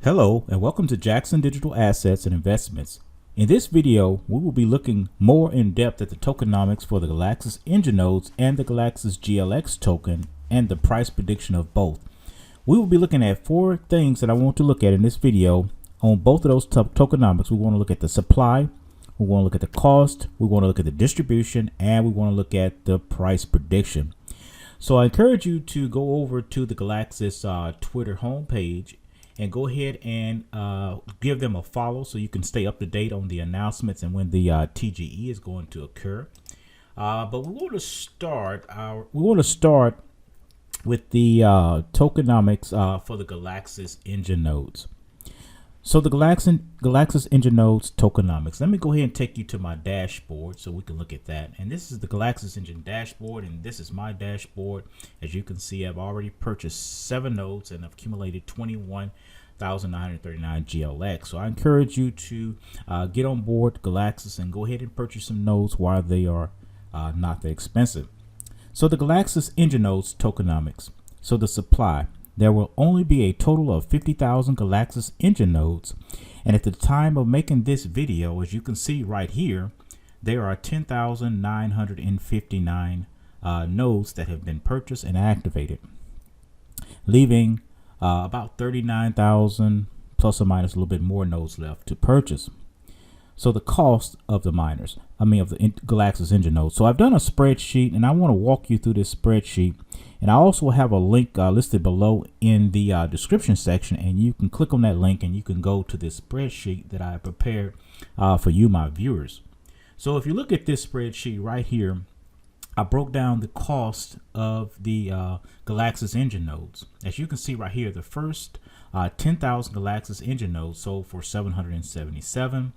Hello and welcome to Jackson Digital Assets and Investments. In this video, we will be looking more in depth at the tokenomics for the Galaxis engine nodes and the Galaxis GLX token and the price prediction of both. We will be looking at four things that I want to look at in this video on both of those tokenomics. We want to look at the supply, we want to look at the cost, we want to look at the distribution, and we want to look at the price prediction. So I encourage you to go over to the Galaxis Twitter homepage and go ahead and give them a follow so you can stay up to date on the announcements and when the TGE is going to occur. But we want to start with the tokenomics for the Galaxis engine nodes. So the Galaxis engine nodes tokenomics. Let me go ahead and take you to my dashboard so we can look at that. And this is the Galaxis engine dashboard, and this is my dashboard. As you can see, I've already purchased 7 nodes and I've accumulated 21,939 GLX. So I encourage you to get on board Galaxis and go ahead and purchase some nodes while they are not that expensive. So the Galaxis engine nodes tokenomics. So the supply. There will only be a total of 50,000 Galaxis engine nodes, and at the time of making this video, as you can see right here, there are 10,959 nodes that have been purchased and activated, leaving about 39,000 plus or minus a little bit more nodes left to purchase. So the cost of the miners, of the Galaxis engine nodes. So I've done a spreadsheet and I want to walk you through this spreadsheet. And I also have a link listed below in the description section, and you can click on that link and you can go to this spreadsheet that I prepared for you, my viewers. So if you look at this spreadsheet right here, I broke down the cost of the Galaxis engine nodes. As you can see right here, the first 10,000 Galaxis engine nodes sold for 777.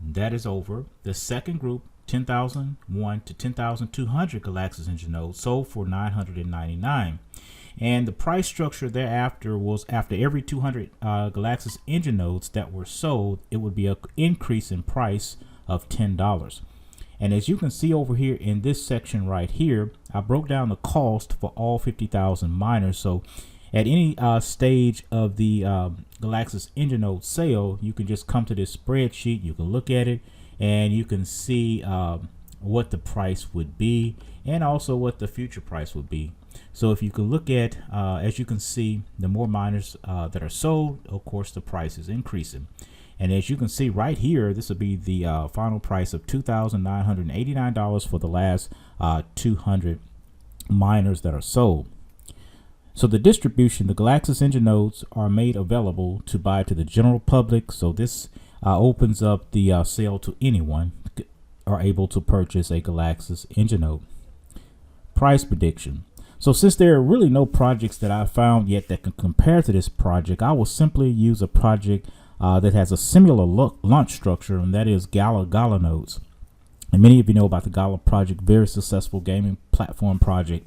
That is over. The second group, 10,001 to 10,200 Galaxis engine nodes, sold for 999, and the price structure thereafter was after every 200 Galaxis engine nodes that were sold, it would be an increase in price of $10. And as you can see over here in this section right here, I broke down the cost for all 50,000 miners. So at any stage of the Galaxis engine node sale, you can just come to this spreadsheet, you can look at it, and you can see what the price would be and also what the future price would be. So if you can look at, as you can see, the more miners that are sold, of course, the price is increasing. And as you can see right here, this will be the final price of $2,989 for the last 200 miners that are sold. So the distribution, the Galaxis engine nodes are made available to buy to the general public. So this opens up the sale to anyone are able to purchase a Galaxis engine node. Price prediction. So since there are really no projects that I found yet that can compare to this project, I will simply use a project that has a similar launch structure, and that is Gala nodes. And many of you know about the Gala project, very successful gaming platform project.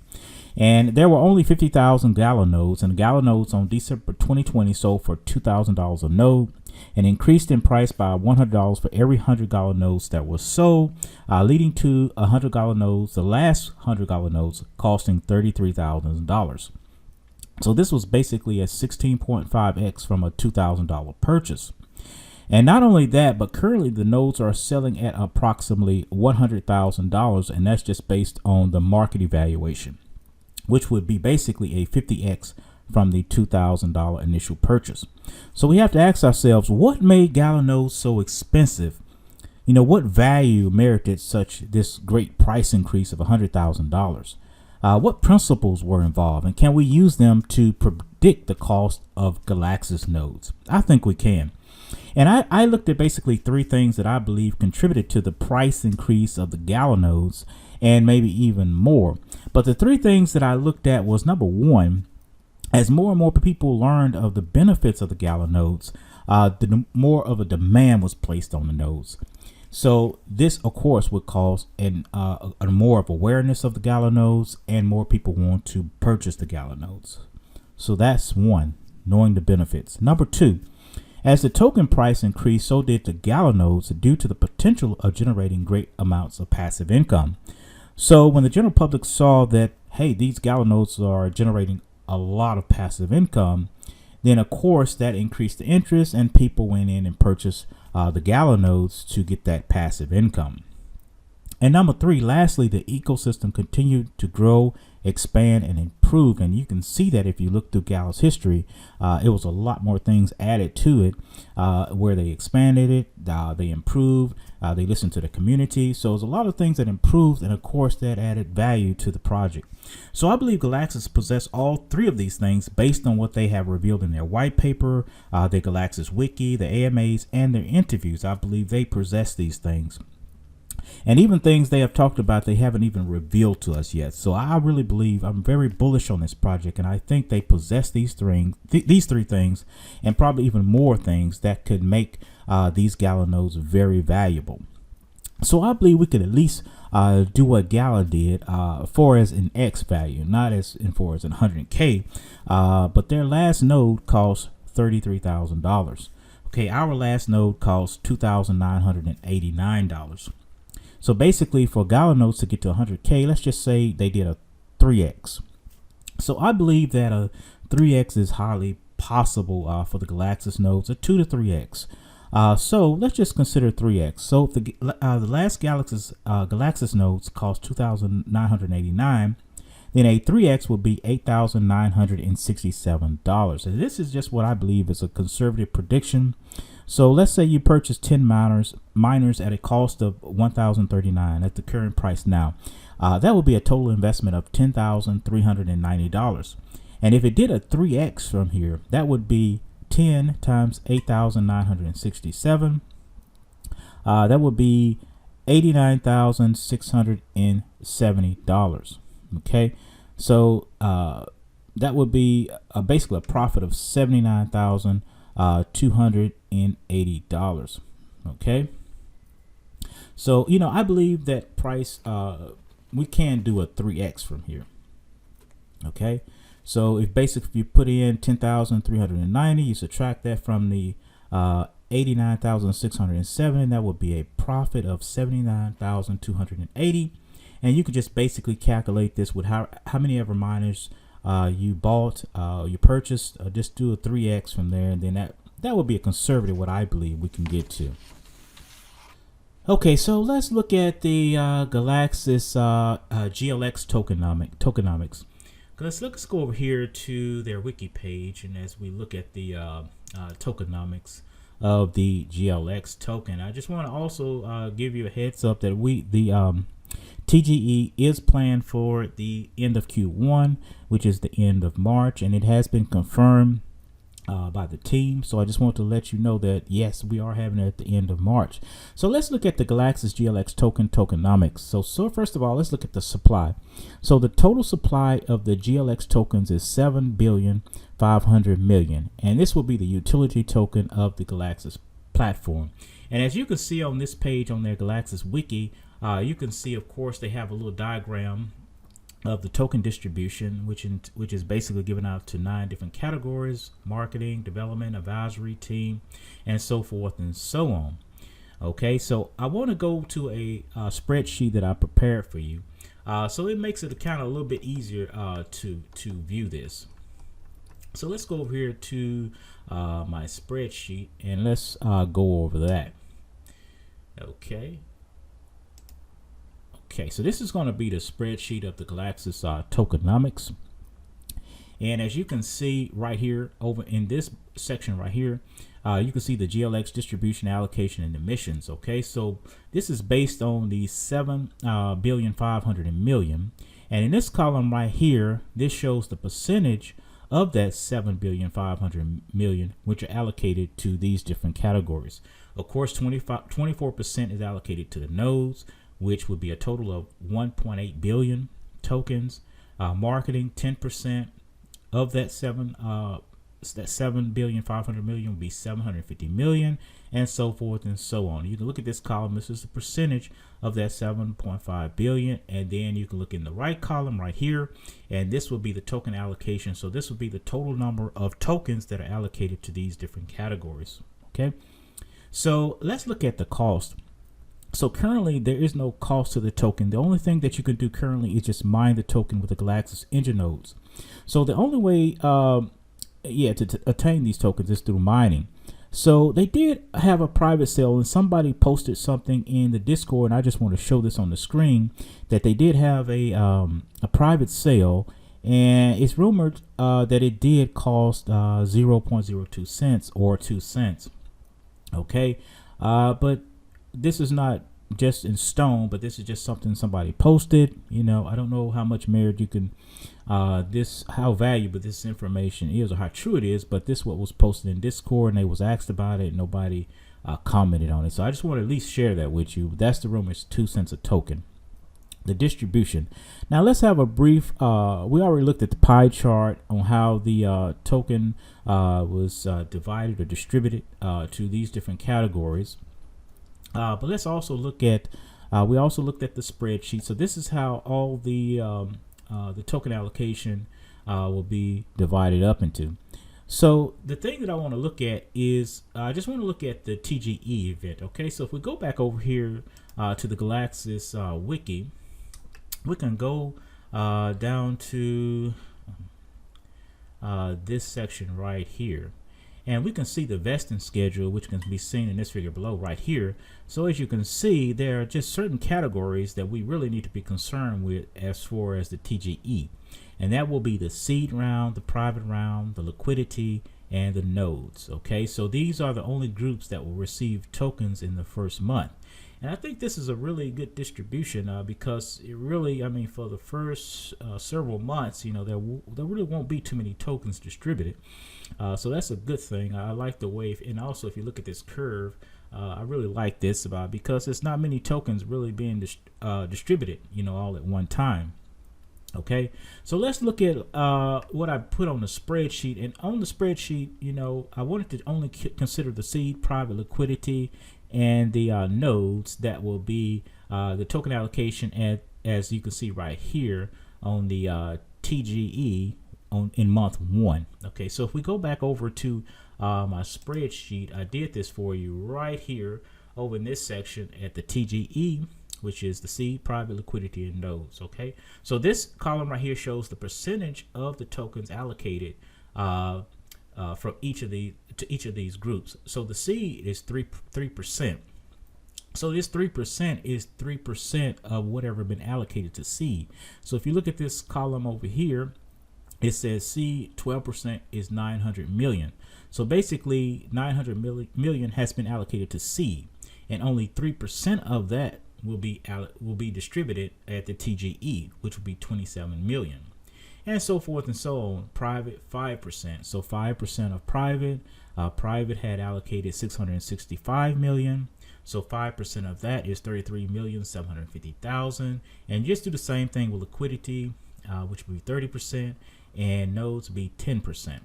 And there were only 50,000 Gala nodes, and Gala nodes on December 2020 sold for $2,000 a node and increased in price by $100 for every 100 Gala nodes that were sold, leading to 100 Gala nodes, the last 100 Gala nodes costing $33,000. So this was basically a 16.5x from a $2,000 purchase. And not only that, but currently the nodes are selling at approximately $100,000, and that's just based on the market evaluation, which would be basically a 50x from the $2,000 initial purchase. So we have to ask ourselves, what made Gala nodes so expensive? You know, what value merited this great price increase of $100,000? What principles were involved, and can we use them to predict the cost of Galaxis nodes? I think we can. And I looked at basically 3 things that I believe contributed to the price increase of the Gala nodes, and maybe even more. But the 3 things that I looked at was, number one, as more and more people learned of the benefits of the Gala nodes, the more of a demand was placed on the nodes. So this, of course, would cause a more of awareness of the Gala nodes, and more people want to purchase the Gala nodes. So that's one, knowing the benefits. Number 2, as the token price increased, so did the Gala nodes due to the potential of generating great amounts of passive income. So when the general public saw that, hey, these Gala nodes are generating a lot of passive income, then of course that increased the interest and people went in and purchased the Gala nodes to get that passive income. And number 3, lastly, the ecosystem continued to grow, expand, and improve. And you can see that if you look through Gala's history, it was a lot more things added to it, where they expanded it, they improved, they listened to the community. So there's a lot of things that improved, and of course that added value to the project. So I believe Galaxis possess all 3 of these things based on what they have revealed in their white paper, their Galaxis wiki, the AMAs, and their interviews. I believe they possess these things. And even things they have talked about, they haven't even revealed to us yet. So I really believe, I'm very bullish on this project, and I think they possess these 3 things, and probably even more things that could make these Gala nodes very valuable. So I believe we could at least do what Gala did for as an X value, not as in for as in 100K, but their last node cost $33,000. Okay, our last node cost $2,989. So basically, for Gala nodes to get to 100K, let's just say they did a 3x. So I believe that a 3x is highly possible for the Galaxis nodes, a 2 to 3x. So let's just consider 3x. So if the last Galaxis nodes cost $2,989, then a 3x will be $8,967. And this is just what I believe is a conservative prediction. So let's say you purchase 10 miners at a cost of $1,039 at the current price now. That would be a total investment of $10,390. And if it did a 3x from here, that would be 10 times 8,967. That would be $89,670. Okay, so that would be basically a profit of $79,280. Okay, so I believe that price we can do a 3x from here. Okay, so if you put in 10,390, you subtract that from the 89,670, that would be a profit of 79,280. And you could just basically calculate this with how many ever miners you bought, you purchased. Just do a 3x from there, and then that would be a conservative what I believe we can get to. Okay, so let's look at the Galaxis GLX tokenomics. Let's go over here to their wiki page, and as we look at the tokenomics of the GLX token, I just want to also give you a heads up that the TGE is planned for the end of Q1, which is the end of March, and it has been confirmed by the team. So I just want to let you know that yes, we are having it at the end of March. So let's look at the Galaxis GLX tokenomics. So first of all, let's look at the supply. So the total supply of the GLX tokens is 7,500,000,000, and this will be the utility token of the Galaxis platform. And as you can see on this page on their Galaxis wiki, you can see, of course, they have a little diagram of the token distribution, which is basically given out to 9 different categories: marketing, development, advisory, team, and so forth and so on. Okay, so I want to go to a spreadsheet that I prepared for you, so it makes it kind of a little bit easier to view this. So let's go over here to my spreadsheet, and let's go over that. Okay, so this is going to be the spreadsheet of the Galaxis tokenomics. And as you can see right here, over in this section right here, you can see the GLX distribution, allocation, and emissions. Okay, so this is based on the 7,500,000,000. And in this column right here, this shows the percentage of that 7,500,000,000, which are allocated to these different categories. Of course, 24% is allocated to the nodes, which would be a total of 1.8 billion tokens. Marketing, 10% of that 7,500,000,000 would be 750 million, and so forth and so on. You can look at this column. This is the percentage of that 7.5 billion, and then you can look in the right column right here, and this will be the token allocation. So this will be the total number of tokens that are allocated to these different categories. Okay, so let's look at the cost. So currently there is no cost to the token. The only thing that you can do currently is just mine the token with the Galaxis engine nodes. So the only way to attain these tokens is through mining. So they did have a private sale, and somebody posted something in the Discord, and I just want to show this on the screen, that they did have a private sale, and it's rumored that it did cost 0.02 cents or 2 cents. Okay, but this is not just in stone, but this is just something somebody posted. You know, I don't know how much merit you can how valuable this information is or how true it is, but this what was posted in Discord, and they was asked about it, and nobody commented on it. So I just want to at least share that with you. That's the rumor. It's 2 cents a token. The distribution. Now let's have a brief we already looked at the pie chart on how the token was divided or distributed to these different categories, but let's also look at we also looked at the spreadsheet. So this is how all the token allocation will be divided up into. So the thing that I want to look at is I just want to look at the TGE event. Okay, so if we go back over here to the Galaxis wiki, we can go down to this section right here, and we can see the vesting schedule, which can be seen in this figure below right here. So as you can see, there are just certain categories that we really need to be concerned with as far as the TGE, and that will be the seed round, the private round, the liquidity, and the nodes. Okay, so these are the only groups that will receive tokens in the first month. And I think this is a really good distribution because it really, I mean, for the first several months, you know, there really won't be too many tokens distributed. So that's a good thing. I like the way, and also if you look at this curve, I really like this because it's not many tokens really being distributed, you know, all at one time. Okay, so let's look at what I put on the spreadsheet. And on the spreadsheet, you know, I wanted to only consider the seed, private, liquidity, and the nodes that will be the token allocation as you can see right here on the TGE in month 1. Okay, so if we go back over to my spreadsheet, I did this for you right here over in this section at the TGE, which is the seed, private, liquidity, and nodes. Okay, so this column right here shows the percentage of the tokens allocated from each of these groups. So the seed is 3%. So this 3% is 3% of whatever been allocated to seed. So if you look at this column over here, it says seed 12% is 900 million. So basically 900 million has been allocated to seed, and only 3% of that will be distributed at the TGE, which will be 27 million. And so forth and so on. Private 5%. So 5% of private. Private had allocated 665 million. So 5% of that is 33,750,000. And just do the same thing with liquidity, which will be 30%, and nodes will be 10%.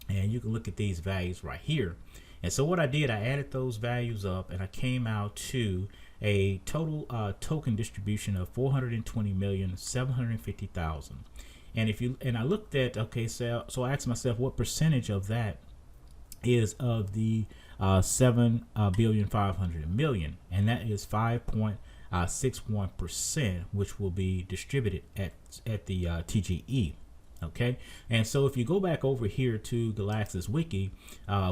And you can look at these values right here. And so what I did, I added those values up, and I came out to a total token distribution of 420,750,000. And I looked at, okay, so I asked myself what percentage of that is of the 7,500,000,000, and that is 5.61%, which will be distributed at the TGE. Okay, and so if you go back over here to Galaxis wiki,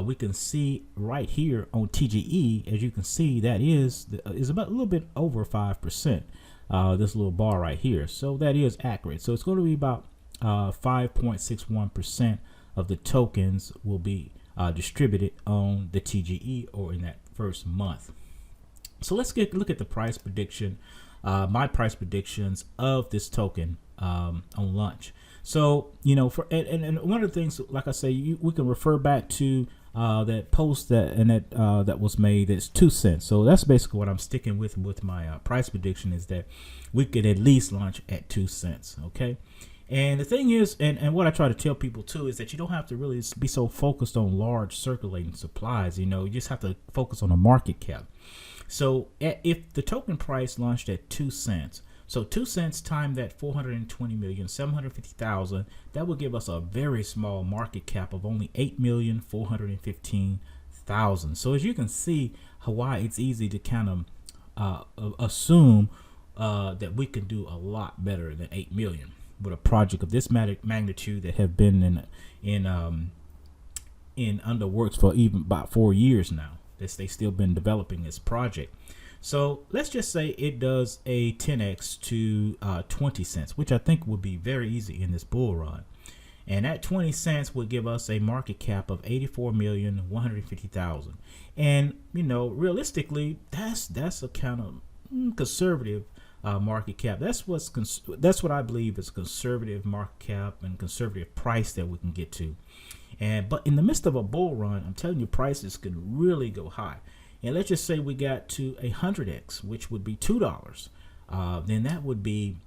we can see right here on TGE, as you can see, that is about a little bit over 5%. This little bar right here, so that is accurate. So it's going to be about 5.61% of the tokens will be distributed on the TGE or in that first month. So let's look at the price prediction, my price predictions of this token on launch. So, you know, and one of the things, like I say, we can refer back to that post that was made. That's 2 cents. So that's basically what I'm sticking with my price prediction, is that we could at least launch at 2 cents. Okay. And the thing is, and what I try to tell people too, is that you don't have to really be so focused on large circulating supplies. You know, you just have to focus on the market cap. So if the token price launched at 2 cents, so 2 cents times that 420,750,000, that will give us a very small market cap of only 8,415,000. So as you can see, Hawaii, it's easy to kind of assume that we can do a lot better than 8 million with a project of this magnitude that have been in in under works for even about 4 years now. They still been developing this project. So let's just say it does a 10x to 20 cents, which I think would be very easy in this bull run. And that 20 cents would give us a market cap of 84,150,000. And realistically, that's a kind of conservative market cap. That's what I believe is conservative market cap and conservative price that we can get to. But in the midst of a bull run, I'm telling you, prices can really go high. And let's just say we got to 100x, which would be $2. Then that would be,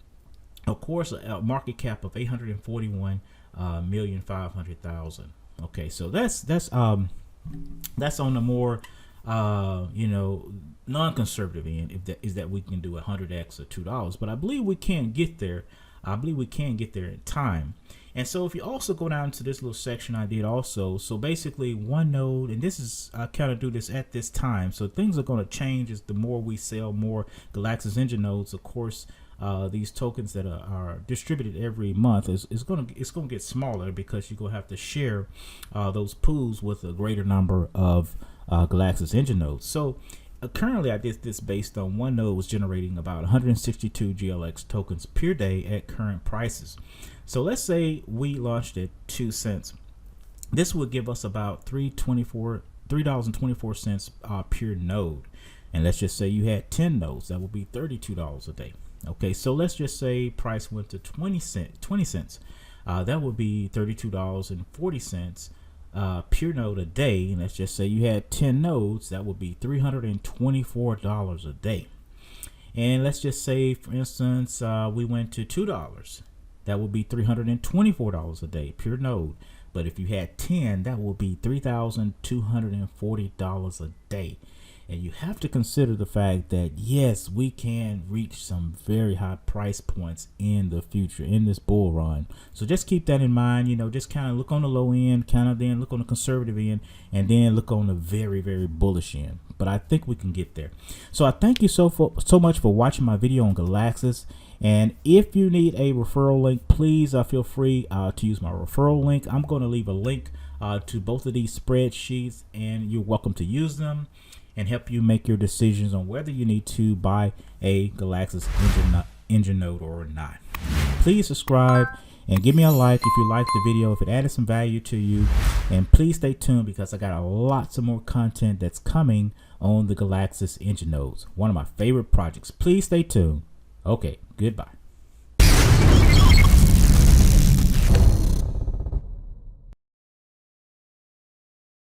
of course, a market cap of 841,500,000. Okay, so that's on the more non-conservative end, is that we can do 100x or $2. But I believe we can get there. I believe we can get there in time. And so if you also go down to this little section I did also, so basically one node, and this is, I kind of do this at this time, so things are going to change as the more we sell more Galaxis engine nodes. Of course, these tokens that are distributed every month is going to get smaller, because you're going to have to share those pools with a greater number of Galaxis engine nodes. So currently I did this based on one node was generating about 162 GLX tokens per day at current prices. So let's say we launched at 2 cents. This would give us about $3.24 per node. And let's just say you had 10 nodes, that would be $32 a day. Okay, so let's just say price went to 20 cents. That would be $32.40 per node a day. And let's just say you had 10 nodes, that would be $324 a day. And let's just say, for instance, we went to $2. That would be $324 a day per node. But if you had 10, that would be $3,240 a day. And you have to consider the fact that, yes, we can reach some very high price points in the future in this bull run. So just keep that in mind. Just kind of look on the low end, kind of then look on the conservative end, and then look on the very, very bullish end. But I think we can get there. So I thank you so much for watching my video on Galaxis. And if you need a referral link, please feel free to use my referral link. I'm going to leave a link to both of these spreadsheets, and you're welcome to use them and help you make your decisions on whether you need to buy a Galaxis engine node or not. Please subscribe and give me a like if you liked the video, if it added some value to you. And please stay tuned, because I got lots of more content that's coming on the Galaxis engine nodes, one of my favorite projects. Please stay tuned. Okay, goodbye.